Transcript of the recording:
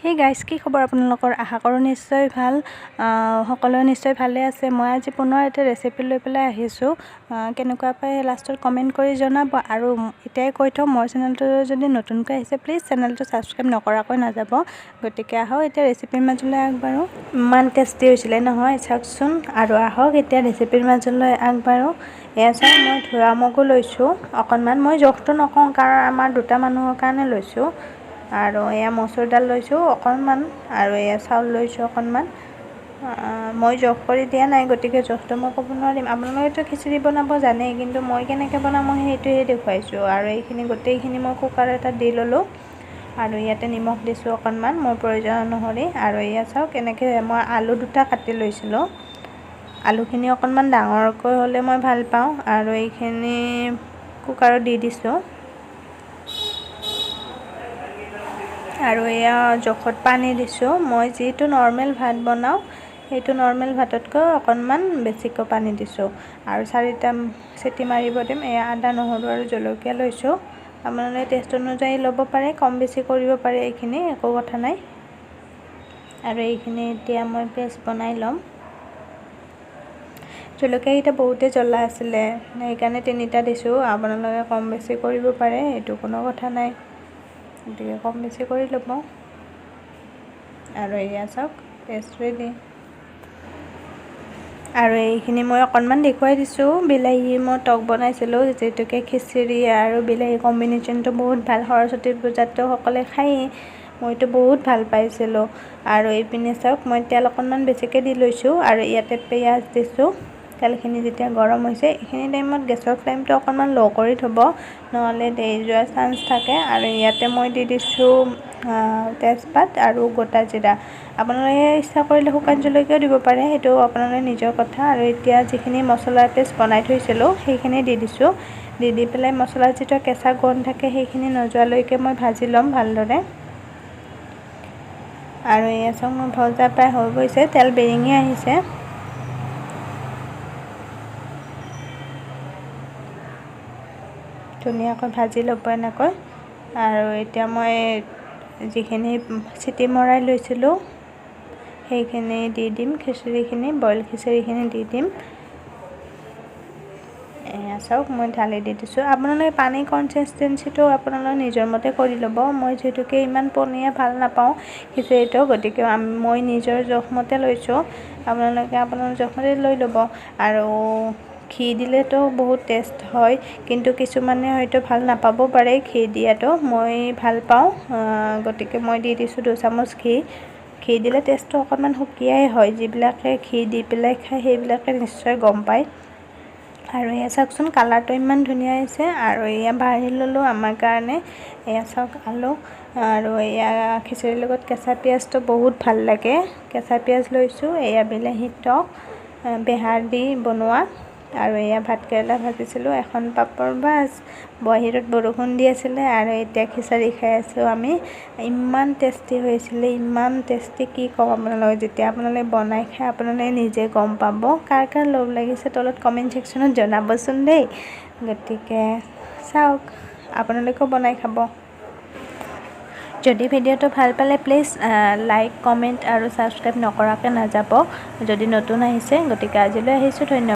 Hey guys, কি খবৰ আপোনালোকৰ? আশা কৰোঁ নিশ্চয় ভাল। সকলোৱে নিশ্চয় ভালে আছে। মই আজি পুনৰ এটা ৰেচিপি লৈ পেলাই আহিছোঁ। কেনেকুৱা পায় লাষ্টত কমেণ্ট কৰি জনাব। আৰু এতিয়াই কৈ থওঁ, মোৰ চেনেলটো যদি নতুনকৈ আহিছে প্লিজ চেনেলটো ছাবস্ক্ৰাইব নকৰাকৈ নাযাব। গতিকে আহক এতিয়া ৰেচিপিৰ মাজলৈ আগবাঢ়ো। ইমান টেষ্টি হৈছিলে নহয়, চাওকচোন। আৰু আহক এতিয়া ৰেচিপিৰ মাজলৈ আগবাঢ়ো। এয়া চাওক, মই ধোৱা মগু লৈছোঁ অকণমান। মই জোখটো নকওঁ কাৰণ আমাৰ দুটা মানুহৰ কাৰণে লৈছোঁ। আৰু এয়া মচুৰ দাল লৈছোঁ অকণমান, আৰু এয়া চাউল লৈছোঁ অকণমান। মই জোখ কৰি দিয়া নাই, গতিকে জোখটো মই ক'ব নোৱাৰিম। আপোনালোকেতো খিচিৰি বনাব জানেই, কিন্তু মই কেনেকৈ বনাম মই সেইটোহে দেখুৱাইছোঁ। আৰু এইখিনি গোটেইখিনি মই কুকাৰ এটাত দি ল'লোঁ। আৰু ইয়াতে নিমখ দিছোঁ অকণমান মোৰ প্ৰয়োজন অনুসৰি। আৰু এয়া চাওক, এনেকৈ মই আলু দুটা কাটি লৈছিলোঁ। আলুখিনি অকণমান ডাঙৰকৈ হ'লে মই ভাল পাওঁ। আৰু এইখিনি কুকাৰত দি দিছোঁ। আৰু এয়া জোখত পানী দিছোঁ। মই যিটো নৰ্মেল ভাত বনাওঁ সেইটো নৰ্মেল ভাততকৈ অকণমান বেছিকৈ পানী দিছোঁ। আৰু 4টা চিটি মাৰিব দিম। এয়া আদা, নহৰু আৰু জলকীয়া লৈছোঁ। আপোনালোকে টেষ্ট অনুযায়ী ল'ব পাৰে, কম বেছি কৰিব পাৰে, এইখিনি একো কথা নাই। আৰু এইখিনি এতিয়া মই পেষ্ট বনাই ল'ম। জলকীয়াকেইটা বহুতেই জ্বলা আছিলে, সেইকাৰণে 3টা দিছোঁ। আপোনালোকে কম বেছি কৰিব পাৰে, এইটো কোনো কথা নাই। গতিকে কম বেছি কৰি ল'ব। আৰু এয়া চাওক, পেষ্ট ৰেডি। আৰু এইখিনি মই অকণমান দেখুৱাই দিছোঁ। বিলাহী মই টক বনাইছিলোঁ, যিহেতুকে খিচিৰি আৰু বিলাহী কম্বিনেশ্যনটো বহুত ভাল। সৰস্বতী পূজাততো সকলোৱে খায়েই, মইতো বহুত ভাল পাইছিলোঁ। আৰু এইপিনে চাওক, মই তেল অকণমান বেছিকৈ দি লৈছোঁ। আৰু ইয়াতে পিঁয়াজ দিছোঁ। তেলখিনি যেতিয়া গৰম হৈছে, এইখিনি টাইমত গেছৰ ফ্লেমটো অকণমান ল' কৰি থ'ব, নহ'লে দেই যোৱাৰ চান্স থাকে। আৰু ইয়াতে মই দি দিছোঁ তেজপাত আৰু গোটা জিৰা। আপোনালোকে ইচ্ছা কৰিলে শুকান জলকীয়াও দিব পাৰে, সেইটো আপোনালোকৰ নিজৰ কথা। আৰু এতিয়া যিখিনি মছলাৰ পেষ্ট বনাই থৈছিলোঁ সেইখিনি দি দিছোঁ। দি পেলাই মছলাৰ যিটো কেঁচা গোন্ধ থাকে সেইখিনি নোযোৱালৈকে মই ভাজি ল'ম ভালদৰে। আৰু এয়া চাওক, মোৰ ভজা প্ৰায় হৈ গৈছে, তেল বেৰিঙি আহিছে। ধুনীয়াকৈ ভাজি ল'ব এনেকৈ। আৰু এতিয়া মই যিখিনি চিটি মৰাই লৈছিলোঁ সেইখিনি দি দিম। খিচিৰিখিনি, বইল খিচিৰিখিনি দি দিম। এয়া চাওক, মই ঢালি দি দিছোঁ। আপোনালোকে পানীৰ কনচিষ্টেঞ্চিটো আপোনালোকে নিজৰ মতে কৰি ল'ব। মই যিহেতুকে ইমান পনীয়া ভাল নাপাওঁ খিচিৰিটো, গতিকে মই নিজৰ জোখমতে লৈছোঁ। আপোনালোকে আপোনাৰ জোখমতে লৈ ল'ব। আৰু ঘি দিলেতো বহুত টেষ্ট হয়, কিন্তু কিছুমানে হয়তো ভাল নাপাব পাৰে ঘি দিয়াটো। মই ভাল পাওঁ, গতিকে মই দি দিছোঁ 2 চামুচ ঘি। ঘি দিলে টেষ্টটো অকণমান সুকীয়াই হয়। যিবিলাকে ঘি দি পেলাই খায় সেইবিলাকে নিশ্চয় গম পায়। আৰু এয়া চাওকচোন, কালাৰটো ইমান ধুনীয়া হৈছে। আৰু এয়া ভাজি ল'লোঁ আমাৰ কাৰণে। এয়া চাওক আলু। আৰু এয়া খিচিৰিৰ লগত কেঁচা পিঁয়াজটো বহুত ভাল লাগে, কেঁচা পিঁয়াজ লৈছোঁ। এয়া বিলাহী টক, বেহাৰ দি বনোৱা। আৰু এয়া ভাতকেৰেলা ভাজিছিলোঁ, এখন পাপৰ, বাছ। বাহিৰত বৰষুণ দি আছিলে আৰু এতিয়া খিচাৰি খাই আছোঁ আমি। ইমান টেষ্টি হৈছিলে, ইমান টেষ্টি, কি ক'ম আপোনালোকক। যেতিয়া আপোনালোকে বনাই খাই আপোনালোকে নিজে গম পাব। কাৰ কাৰ লোভ লাগিছে তলত কমেণ্ট ছেকশ্যনত জনাবচোন দেই। গতিকে চাওক, আপোনালোকেও বনাই খাব। যদি ভিডিঅ'টো ভাল পালে প্লিজ লাইক, কমেণ্ট আৰু ছাবস্ক্ৰাইব নকৰাকৈ নাযাব যদি নতুন আহিছে। গতিকে আজিলৈ আহিছোঁ, ধন্যবাদ।